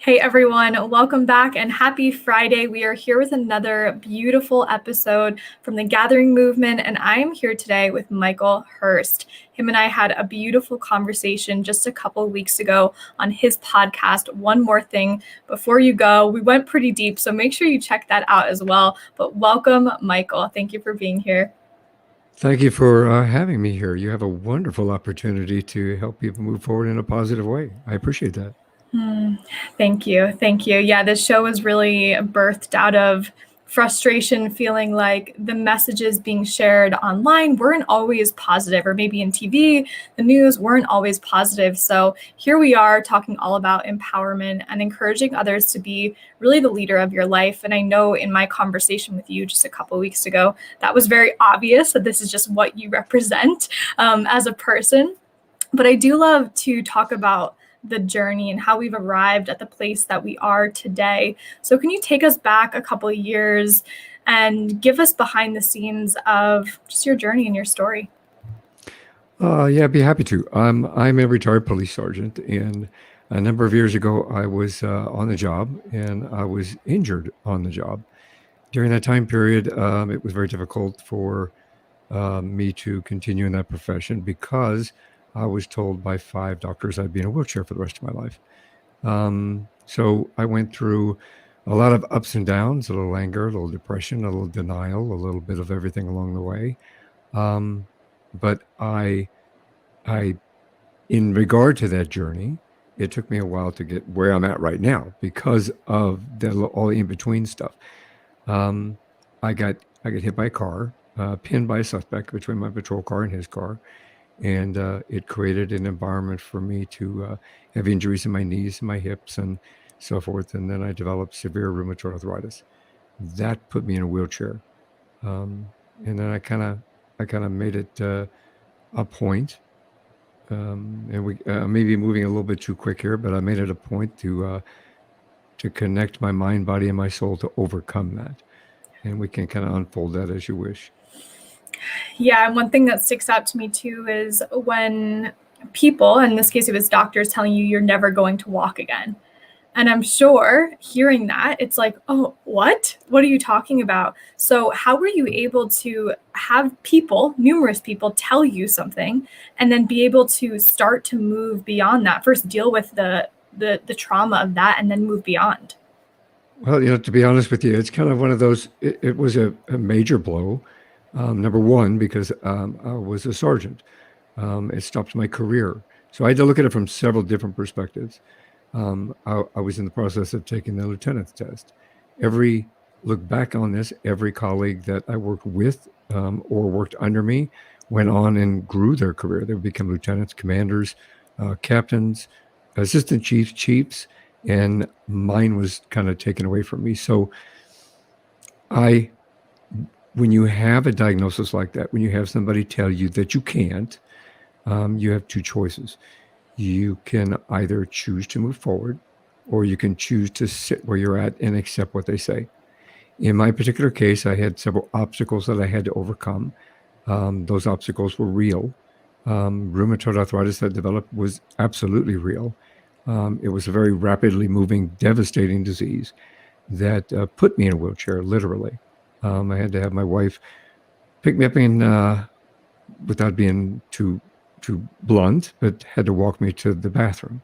Hey everyone, welcome back and happy Friday. We are here with another beautiful episode from the Gathering Movement, and I am here today with Michael Herst. Him and I had a beautiful conversation just a couple of weeks ago on his podcast, One More Thing. Before you go, we went pretty deep, so make sure you check that out as well. But welcome, Michael. Thank you for being here. Thank you for having me here. You have a wonderful opportunity to help people move forward in a positive way. I appreciate that. Thank you. Thank you. Yeah, this show was really birthed out of frustration, feeling like the messages being shared online weren't always positive, or maybe in TV, the news weren't always positive. So here we are talking all about empowerment and encouraging others to be really the leader of your life. And I know in my conversation with you just a couple of weeks ago, that was very obvious that this is just what you represent as a person. But I do love to talk about the journey and how we've arrived at the place that we are today. So can you take us back a couple of years and give us behind the scenes of just your journey and your story? Yeah, I'd be happy to. I'm a retired police sergeant, and a number of years ago, I was on the job and I was injured on the job. During that time period, it was very difficult for me to continue in that profession because I was told by 5 doctors I'd be in a wheelchair for the rest of my life. So I went through a lot of ups and downs, a little anger, a little depression, a little denial, a little bit of everything along the way. But in regard to that journey, it took me a while to get where I'm at right now because of all the in-between stuff. Um, I got hit by a car, pinned by a suspect between my patrol car and his car, and it created an environment for me to have injuries in my knees and my hips and so forth. And then I developed severe rheumatoid arthritis. That put me in a wheelchair, and then I kind of made it a point. And we maybe moving a little bit too quick here, but I made it a point to connect my mind, body, and my soul to overcome that. And we can kind of unfold that as you wish. Yeah, and one thing that sticks out to me too is when people, in this case it was doctors, telling you you're never going to walk again. And I'm sure hearing that, it's like, oh, what? What are you talking about? So how were you able to have people, numerous people, tell you something and then be able to start to move beyond that? First deal with the trauma of that and then move beyond. Well, to be honest with you, it's kind of one of those, it was a major blow. Number one, because I was a sergeant. It stopped my career. So I had to look at it from several different perspectives. I was in the process of taking the lieutenant's test. Look back on this, every colleague that I worked with or worked under me went on and grew their career. They would become lieutenants, commanders, captains, assistant chiefs, and mine was kind of taken away from me. So when you have a diagnosis like that, when you have somebody tell you that you can't, you have two choices. You can either choose to move forward, or you can choose to sit where you're at and accept what they say. In my particular case, I had several obstacles that I had to overcome. Those obstacles were real. Rheumatoid arthritis that developed was absolutely real. It was a very rapidly moving, devastating disease that put me in a wheelchair, literally. I had to have my wife pick me up without being too blunt, but had to walk me to the bathroom.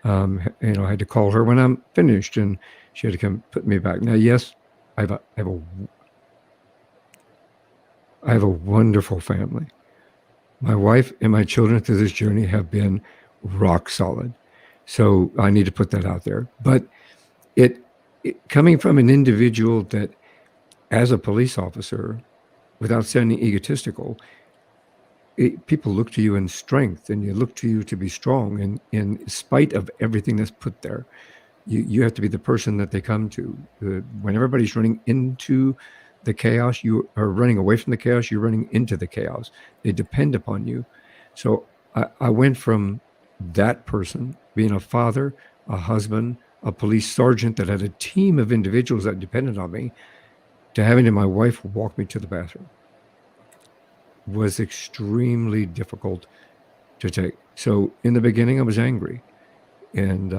I had to call her when I'm finished, and she had to come put me back. Now, yes, I have a wonderful family. My wife and my children through this journey have been rock solid. So I need to put that out there. But it coming from an individual that, as a police officer, without sounding egotistical, people look to you in strength, and you look to you to be strong. And in spite of everything that's put there, you have to be the person that they come to. When everybody's running into the chaos, you are running away from the chaos, you're running into the chaos. They depend upon you. So I went from that person, being a father, a husband, a police sergeant that had a team of individuals that depended on me, to having my wife walk me to the bathroom. Was extremely difficult to take. So in the beginning, I was angry, and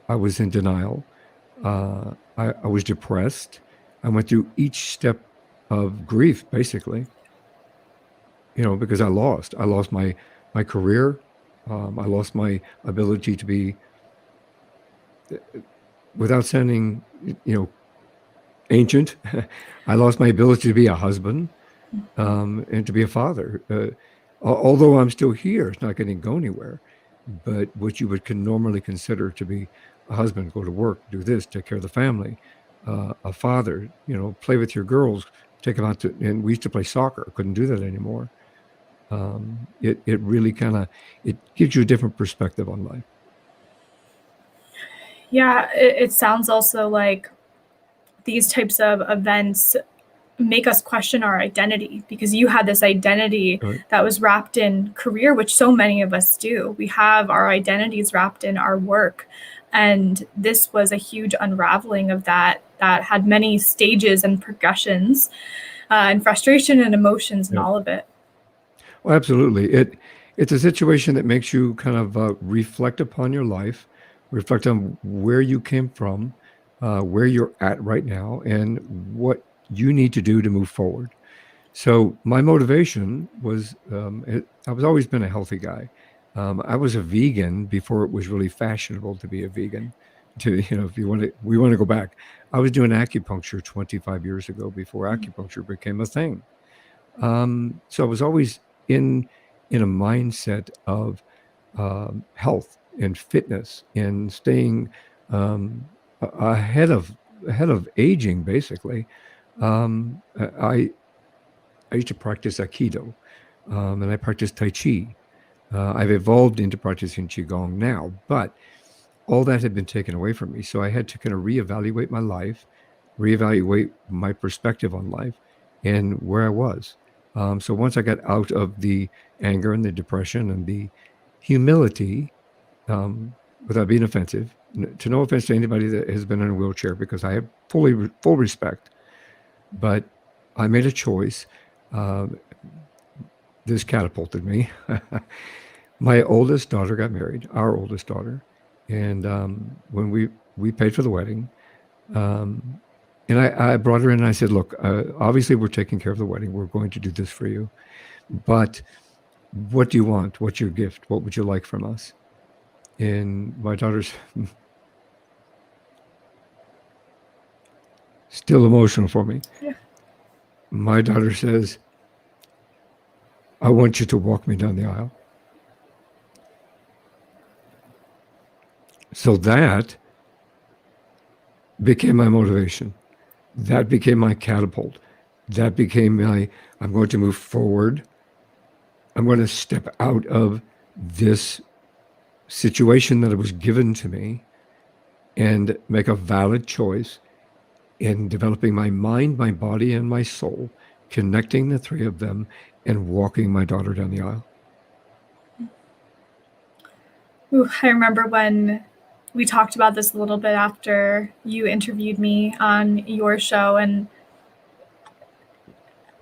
I was in denial. I was depressed. I went through each step of grief, basically, because I lost. I lost my career. I lost my ability to be, without sounding, ancient. I lost my ability to be a husband, and to be a father. Although I'm still here, it's not going to go anywhere. But what you would can normally consider to be a husband, go to work, do this, take care of the family, a father, play with your girls, take them out to, and we used to play soccer. Couldn't do that anymore. It really it gives you a different perspective on life. Yeah, it sounds also like these types of events make us question our identity, because you had this identity Right. that was wrapped in career, which so many of us do. We have our identities wrapped in our work. And this was a huge unraveling of that had many stages and progressions, and frustration and emotions and Yep. all of it. Well, absolutely. It's a situation that makes you kind of reflect upon your life, reflect on where you came from, where you're at right now, and what you need to do to move forward. So my motivation was, I was always been a healthy guy. I was a vegan before it was really fashionable to be a vegan. If we want to go back, I was doing acupuncture 25 years ago before acupuncture became a thing. So I was always in a mindset of health and fitness and staying ahead of aging. Basically, I used to practice Aikido, and I practice Tai Chi. I've evolved into practicing Qigong now, but all that had been taken away from me. So I had to kind of reevaluate my life, reevaluate my perspective on life and where I was. So once I got out of the anger and the depression and the humility, without being offensive, to no offense to anybody that has been in a wheelchair, because I have full respect, but I made a choice. This catapulted me. My oldest daughter got married, our oldest daughter, and when we paid for the wedding, and I brought her in and I said, look, obviously we're taking care of the wedding. We're going to do this for you, but what do you want? What's your gift? What would you like from us? And my daughter's still emotional for me. Yeah. My daughter says, I want you to walk me down the aisle. So that became my motivation. That became my catapult. That became I'm going to move forward. I'm going to step out of this situation that was given to me and make a valid choice in developing my mind, my body, and my soul, connecting the three of them and walking my daughter down the aisle. Ooh, I remember when we talked about this a little bit after you interviewed me on your show, and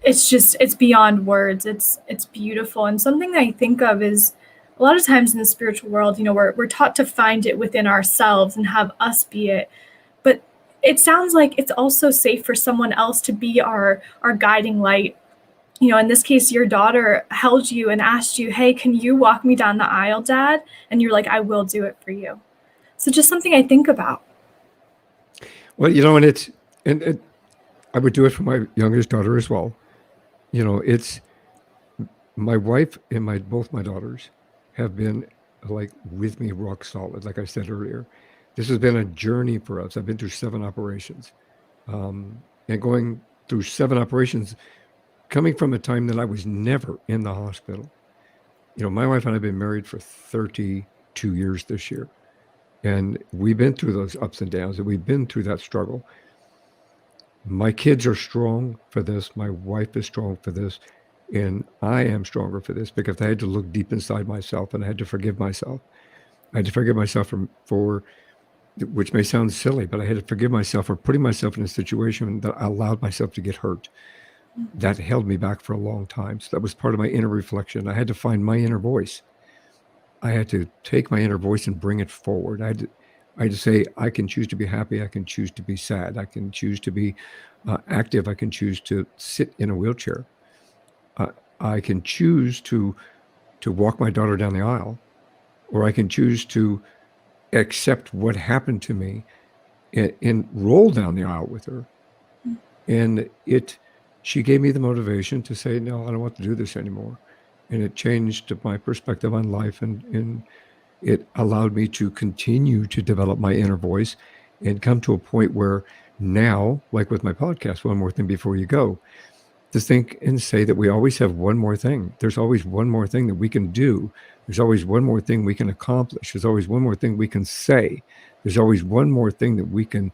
it's beyond words. It's beautiful. And something that I think of is a lot of times in the spiritual world, we're taught to find it within ourselves and have us be it. But it sounds like it's also safe for someone else to be our guiding light. In this case, your daughter held you and asked you, hey, can you walk me down the aisle, Dad? And you're like, I will do it for you. So just something I think about. Well, and I would do it for my youngest daughter as well. It's my wife and both my daughters have been like with me rock solid. Like I said earlier, this has been a journey for us. I've been through 7 operations, and going through 7 operations, coming from a time that I was never in the hospital. My wife and I have been married for 32 years this year. And we've been through those ups and downs, and we've been through that struggle. My kids are strong for this. My wife is strong for this. And I am stronger for this because I had to look deep inside myself and I had to forgive myself. I had to forgive myself for which may sound silly, but I had to forgive myself for putting myself in a situation that I allowed myself to get hurt. That held me back for a long time. So that was part of my inner reflection. I had to find my inner voice. I had to take my inner voice and bring it forward. I I just say, I can choose to be happy. I can choose to be sad. I can choose to be active. I can choose to sit in a wheelchair. I can choose to walk my daughter down the aisle, or I can choose to accept what happened to me and roll down the aisle with her. And she gave me the motivation to say, no, I don't want to do this anymore. And it changed my perspective on life, and it allowed me to continue to develop my inner voice and come to a point where now, like with my podcast, One More Thing Before You Go, to think and say that we always have one more thing. There's always one more thing that we can do. There's always one more thing we can accomplish. There's always one more thing we can say. There's always one more thing that we can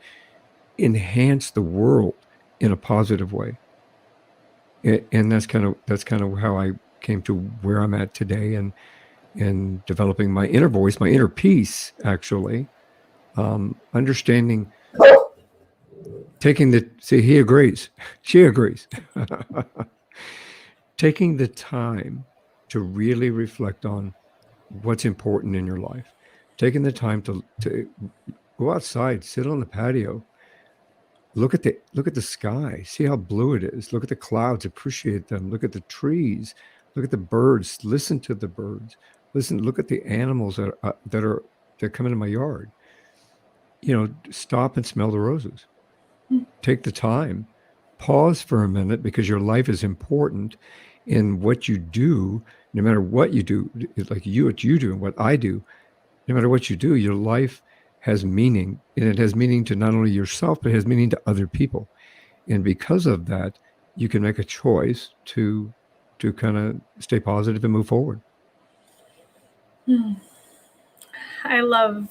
enhance the world in a positive way. And that's kind of how I came to where I'm at today, and developing my inner voice, my inner peace, actually, understanding, he agrees, she agrees, taking the time to really reflect on what's important in your life, taking the time to go outside, sit on the patio, look at the sky, see how blue it is, look at the clouds, appreciate them, look at the trees, look at the birds, listen to the birds, look at the animals that come into my yard. Stop and smell the roses. Take the time, pause for a minute, because your life is important. In what you do, no matter what you do, like what you do and what I do, no matter what you do, your life has meaning, and it has meaning to not only yourself, but it has meaning to other people. And because of that, you can make a choice to kind of stay positive and move forward. I love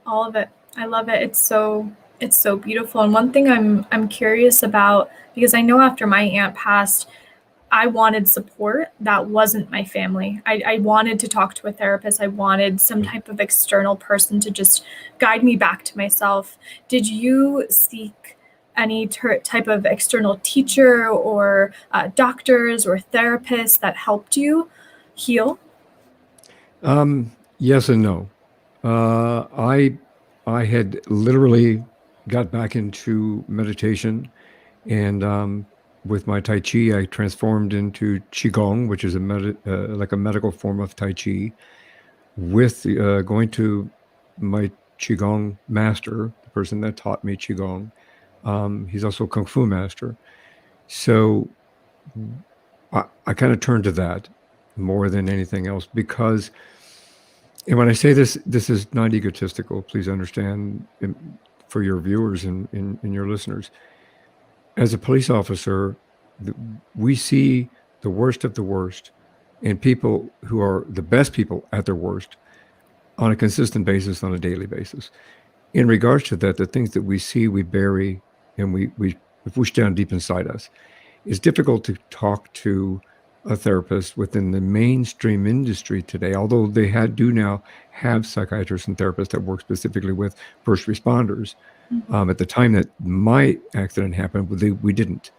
all of it. I love it. It's so beautiful. And one thing I'm curious about, because I know after my aunt passed, I wanted support that wasn't my family. I wanted to talk to a therapist. I wanted some type of external person to just guide me back to myself. Did you seek any type of external teacher or doctors or therapists that helped you heal? Yes and no. I had literally got back into meditation, and with my Tai Chi, I transformed into Qigong, which is like a medical form of Tai Chi. With going to my Qigong master, the person that taught me Qigong, he's also a Kung Fu master. So I kind of turned to that more than anything else, because, and when I say this is not egotistical, please understand, for your viewers and your listeners. As a police officer, we see the worst of the worst, and people who are the best people at their worst on a consistent basis, on a daily basis. In regards to that, the things that we see, we bury, and we push down deep inside us. It's difficult to talk to a therapist within the mainstream industry today, although they do now have psychiatrists and therapists that work specifically with first responders. At the time that my accident happened, we didn't.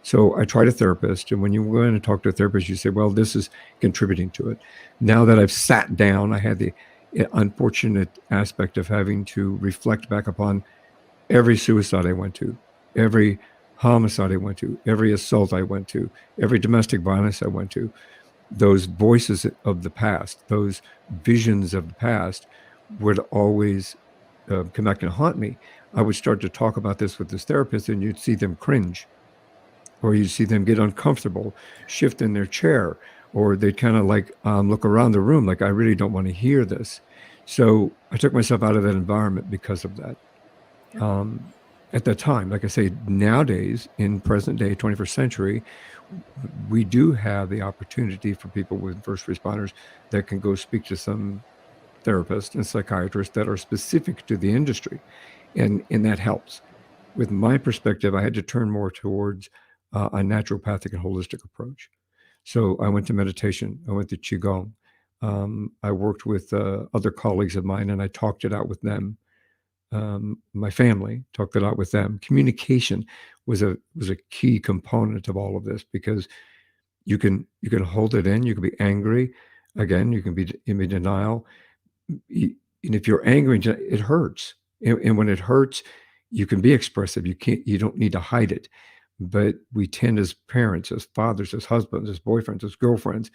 So I tried a therapist, and when you go in and talk to a therapist, you say, well, this is contributing to it. Now that I've sat down, I had the unfortunate aspect of having to reflect back upon every suicide I went to, every homicide I went to, every assault I went to, every domestic violence I went to. Those voices of the past, those visions of the past would always come back and haunt me. I would start to talk about this with this therapist, and you'd see them cringe, or you'd see them get uncomfortable, shift in their chair, or they'd kind of like look around the room like, I really don't want to hear this. So I took myself out of that environment because of that. At that time, like I say, nowadays, in present day, 21st century, we do have the opportunity for people with first responders that can go speak to some therapists and psychiatrists that are specific to the industry. And that helps. With my perspective, I had to turn more towards a naturopathic and holistic approach. So I went to meditation. I went to Qigong. I worked with other colleagues of mine, and I talked it out with them. My family, talked it out with them. Communication was a key component of all of this, because you can hold it in. You can be angry. Again, you can be in denial. if you're angry, it hurts. And when it hurts, you can be expressive. You don't need to hide it. But we tend, as parents, as fathers, as husbands, as boyfriends, as girlfriends,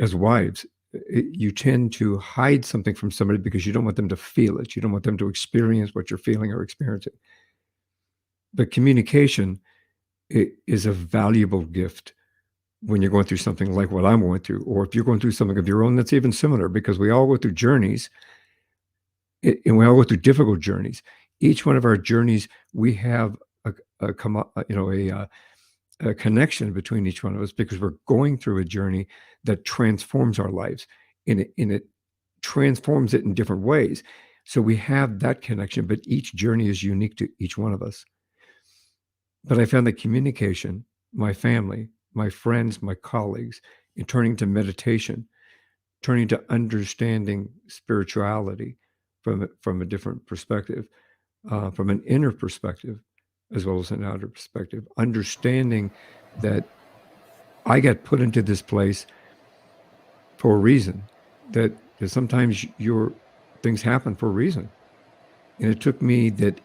as wives, you tend to hide something from somebody because you don't want them to feel it. You don't want them to experience what you're feeling or experiencing. But communication is a valuable gift when you're going through something like what I'm going through, or if you're going through something of your own that's even similar, because we all go through journeys, and we all go through difficult journeys. Each one of our journeys, we have a connection between each one of us, because we're going through a journey that transforms our lives, and it transforms it in different ways. So we have that connection, but each journey is unique to each one of us. But I found that communication, my family, my friends, my colleagues, in turning to meditation, turning to understanding spirituality from a different perspective, from an inner perspective, as well as an outer perspective, understanding that I got put into this place for a reason, that sometimes your things happen for a reason. And it took me that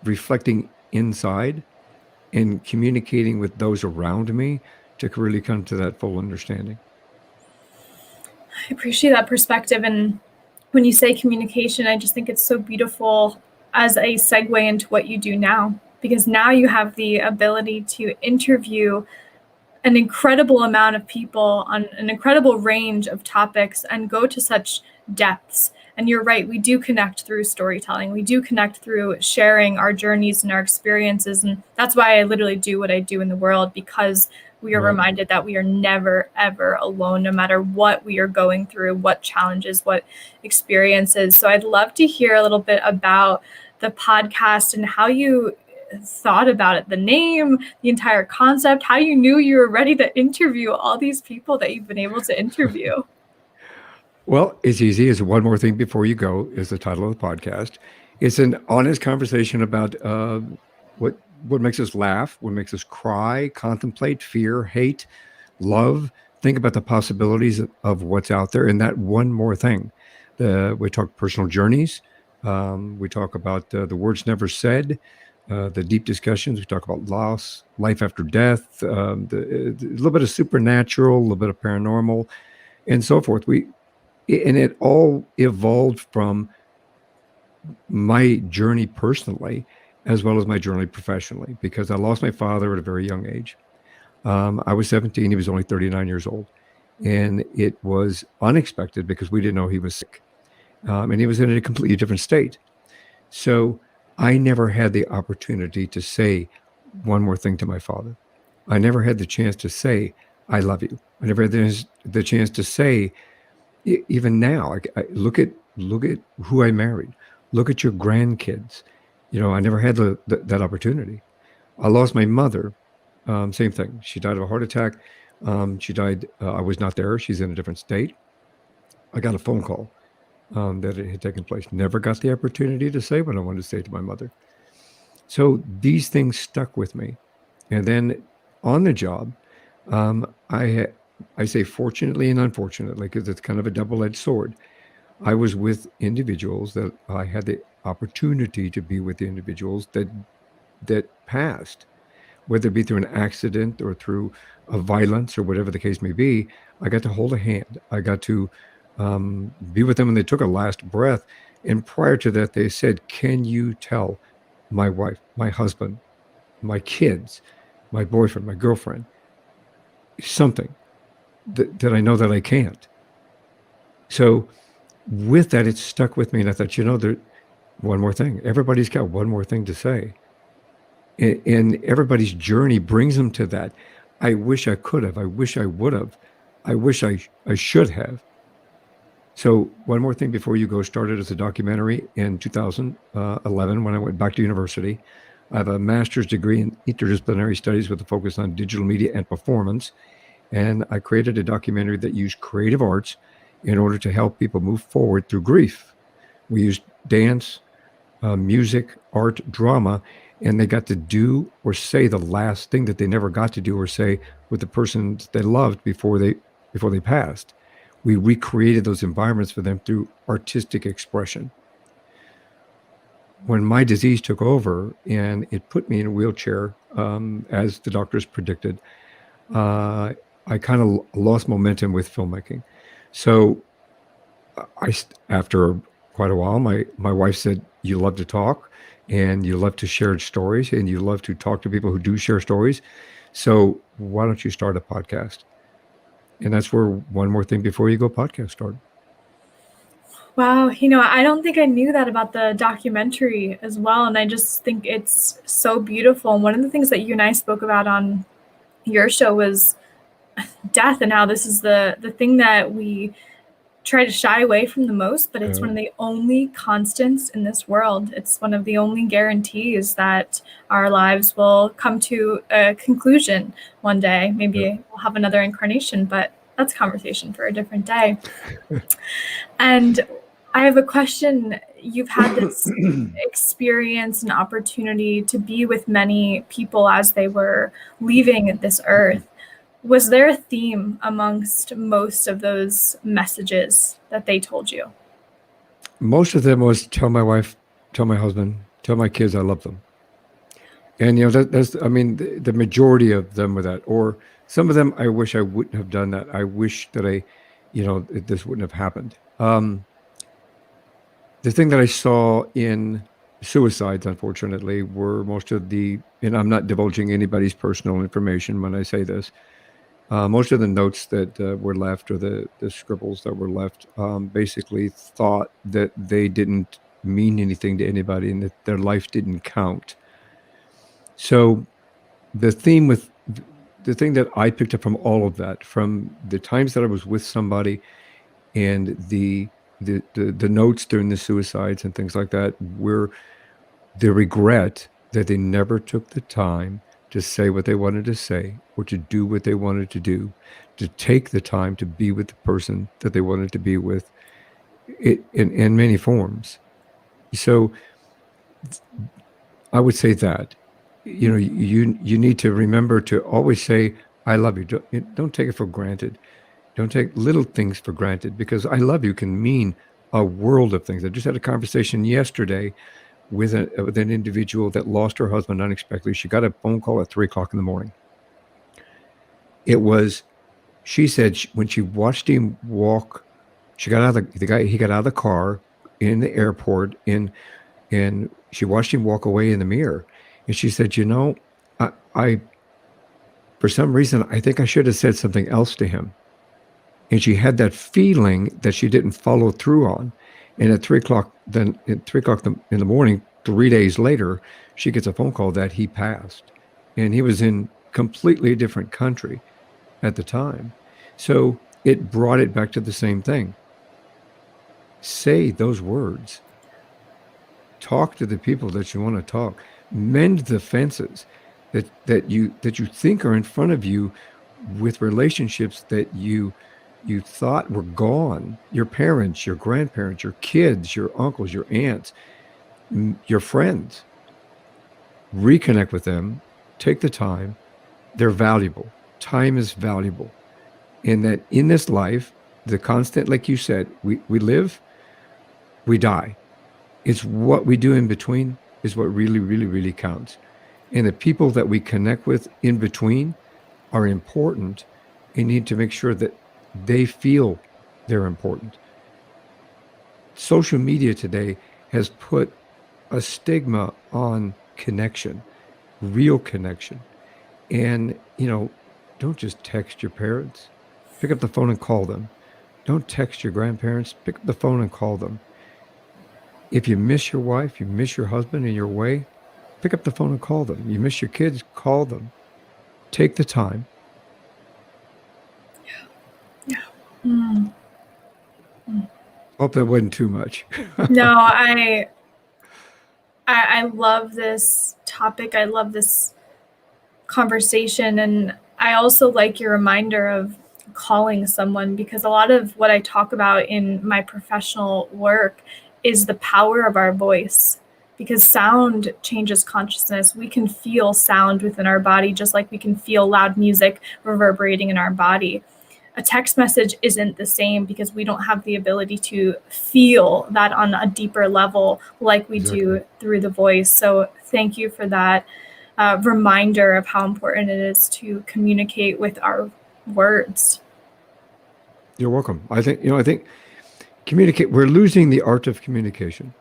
reflecting inside and communicating with those around me to really come to that full understanding. I appreciate that perspective. And when you say communication, I just think it's so beautiful as a segue into what you do now, because now you have the ability to interview an incredible amount of people on an incredible range of topics and go to such depths. And you're right, we do connect through storytelling. We do connect through sharing our journeys and our experiences. And that's why I literally do what I do in the world, because we are reminded that we are never, ever alone, no matter what we are going through, what challenges, what experiences. So I'd love to hear a little bit about the podcast and how you thought about it, the name, the entire concept, how you knew you were ready to interview all these people that you've been able to interview. Well, it's easy. It's One More Thing Before You Go is the title of the podcast. It's an honest conversation about what makes us laugh, what makes us cry, contemplate, fear, hate, love, think about the possibilities of what's out there, and that one more thing. We talk personal journeys. We talk about the words never said, the deep discussions. We talk about loss, life after death, a little bit of supernatural, a little bit of paranormal, and so forth. And it all evolved from my journey personally, as well as my journey professionally, because I lost my father at a very young age. I was 17, he was only 39 years old. And it was unexpected because we didn't know he was sick. And he was in a completely different state. So I never had the opportunity to say one more thing to my father. I never had the chance to say, I love you. I never had the chance to say, even now, I look at who I married. Look at your grandkids. I never had that opportunity. I lost my mother. Same thing. She died of a heart attack. She died. I was not there. She's in a different state. I got a phone call that it had taken place. Never got the opportunity to say what I wanted to say to my mother. So these things stuck with me. And then on the job, I say fortunately and unfortunately, because it's kind of a double-edged sword. I was with individuals that I had the opportunity to be with the individuals that passed, whether it be through an accident or through a violence or whatever the case may be. I got to hold a hand. I got to be with them when they took a last breath. And prior to that, they said, can you tell my wife, my husband, my kids, my boyfriend, my girlfriend, something that I know that I can't? So with that, it stuck with me. And I thought, there, one more thing. Everybody's got one more thing to say. And everybody's journey brings them to that. I wish I could have. I wish I would have. I wish I should have. So One More Thing Before You Go started as a documentary in 2011 when I went back to university. I have a master's degree in Interdisciplinary Studies with a focus on digital media and performance. And I created a documentary that used creative arts in order to help people move forward through grief. We used dance, music, art, drama, and they got to do or say the last thing that they never got to do or say with the person they loved before they passed. we recreated those environments for them through artistic expression. When my disease took over and it put me in a wheelchair, as the doctors predicted, I kind of lost momentum with filmmaking. So after quite a while, my wife said, "You love to talk, and you love to share stories, and you love to talk to people who do share stories. So why don't you start a podcast?" And that's where One More Thing Before You Go podcast started. Wow, I don't think I knew that about the documentary as well, and I just think it's so beautiful. And one of the things that you and I spoke about on your show was death, and how this is the thing that we try to shy away from the most, but it's one of the only constants in this world. It's one of the only guarantees that our lives will come to a conclusion one day. Maybe we'll have another incarnation, but that's a conversation for a different day. And I have a question. You've had this experience and opportunity to be with many people as they were leaving this earth. Was there a theme amongst most of those messages that they told you? Most of them was tell my wife, tell my husband, tell my kids I love them. And, that's, I mean, the majority of them were that. Or some of them, I wish I wouldn't have done that. I wish that this wouldn't have happened. The thing that I saw in suicides, unfortunately, were most of and I'm not divulging anybody's personal information when I say this, most of the notes that were left, or the scribbles that were left, basically thought that they didn't mean anything to anybody and that their life didn't count. So the thing that I picked up from all of that, from the times that I was with somebody and the notes during the suicides and things like that, were the regret that they never took the time to say what they wanted to say, or to do what they wanted to do, to take the time to be with the person that they wanted to be with, in many forms. So I would say that, you need to remember to always say, I love you. Don't take it for granted. Don't take little things for granted, because I love you can mean a world of things. I just had a conversation yesterday with an individual that lost her husband unexpectedly. She got a phone call at 3:00 in the morning. She said when she watched him walk, she got out of he got out of the car in the airport, and she watched him walk away in the mirror. And she said, I for some reason, I think I should have said something else to him. And she had that feeling that she didn't follow through on. And at 3:00, then at 3:00 in the morning, 3 days later, she gets a phone call that he passed. And he was in completely different country at the time. So it brought it back to the same thing. Say those words. Talk to the people that you want to talk. Mend the fences that you think are in front of you, with relationships that you thought were gone. Your parents, your grandparents, your kids, your uncles, your aunts, your friends. Reconnect with them. Take the time. They're valuable. Time is valuable. And that in this life, the constant, like you said, we live, we die. It's what we do in between is what really, really, really counts. And the people that we connect with in between are important, and need to make sure that they feel they're important. Social media today has put a stigma on connection, real connection. And, don't just text your parents. Pick up the phone and call them. Don't text your grandparents. Pick up the phone and call them. If you miss your wife, you miss your husband and you're away, pick up the phone and call them. You miss your kids, call them. Take the time. Yeah. Mm. Hope that wasn't too much. No, I love this topic. I love this conversation. And I also like your reminder of calling someone, because a lot of what I talk about in my professional work is the power of our voice, because sound changes consciousness. We can feel sound within our body, just like we can feel loud music reverberating in our body. a text message isn't the same because we don't have the ability to feel that on a deeper level like we do through the voice. So thank you for that reminder of how important it is to communicate with our words. You're welcome. I think we're losing the art of communication.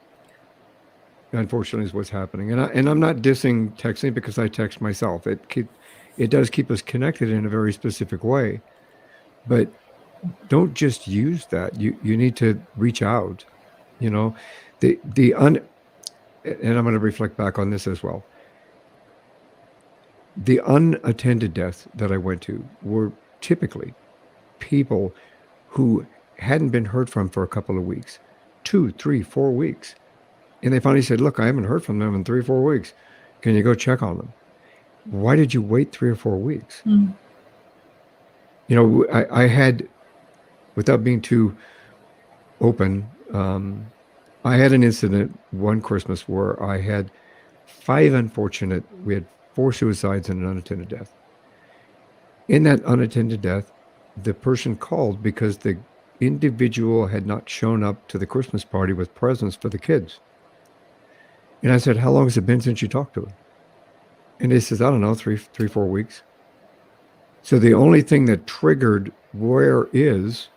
Unfortunately, is what's happening. And I'm not dissing texting, because I text myself. It does keep us connected in a very specific way. But don't just use that. You need to reach out. And I'm going to reflect back on this as well. The unattended deaths that I went to were typically people who hadn't been heard from for a couple of weeks, 2, 3, 4 weeks. And they finally said, look, I haven't heard from them in 3 or 4 weeks. Can you go check on them? Why did you wait 3 or 4 weeks? I had, without being too open, I had an incident one Christmas where I had we had 4 suicides and an unattended death. In that unattended death, the person called because the individual had not shown up to the Christmas party with presents for the kids. And I said, how long has it been since you talked to him? And he says, I don't know, 3, 4 weeks. So the only thing that triggered where is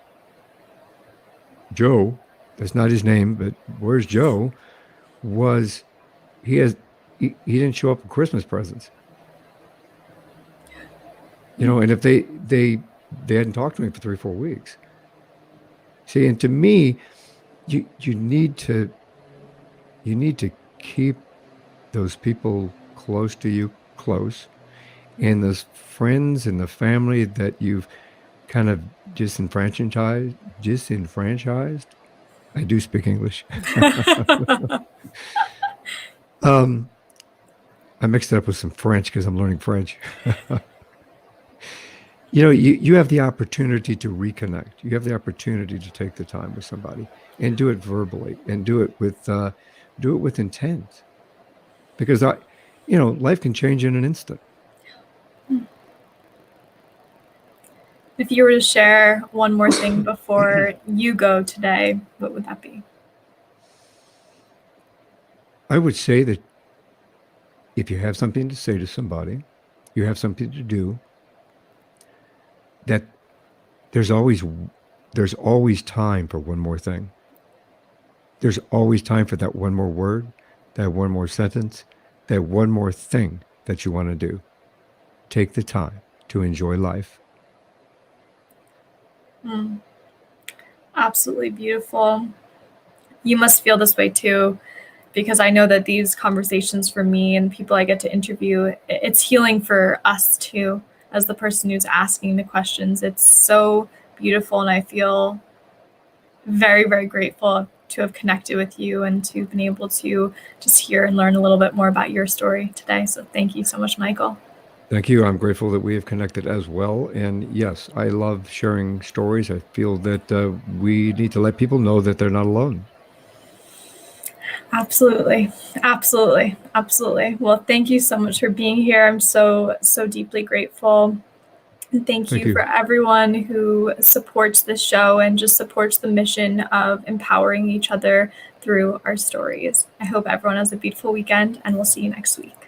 Joe, that's not his name, but where's Joe, was he didn't show up with Christmas presents. And if they hadn't talked to me for 3 or 4 weeks. See, and to me, you need to keep those people close to you, and those friends and the family that you've kind of disenfranchised. I do speak English. I mixed it up with some French because I'm learning French. You have the opportunity to reconnect. You have the opportunity to take the time with somebody and do it verbally and do it with intent, because life can change in an instant. If you were to share one more thing before you go today, what would that be? I would say that if you have something to say to somebody, you have something to do, that there's always time for one more thing. There's always time for that one more word, that one more sentence, that one more thing that you want to do. Take the time to enjoy life. Absolutely beautiful. You must feel this way too, because I know that these conversations for me and people I get to interview, it's healing for us too, as the person who's asking the questions. It's so beautiful, and I feel very, very grateful to have connected with you and to have been able to just hear and learn a little bit more about your story today. So thank you so much, Michael. Thank you. I'm grateful that we have connected as well. And yes, I love sharing stories. I feel that we need to let people know that they're not alone. Absolutely. Absolutely. Absolutely. Well, thank you so much for being here. I'm so deeply grateful. And thank you for everyone who supports this show and just supports the mission of empowering each other through our stories. I hope everyone has a beautiful weekend, and we'll see you next week.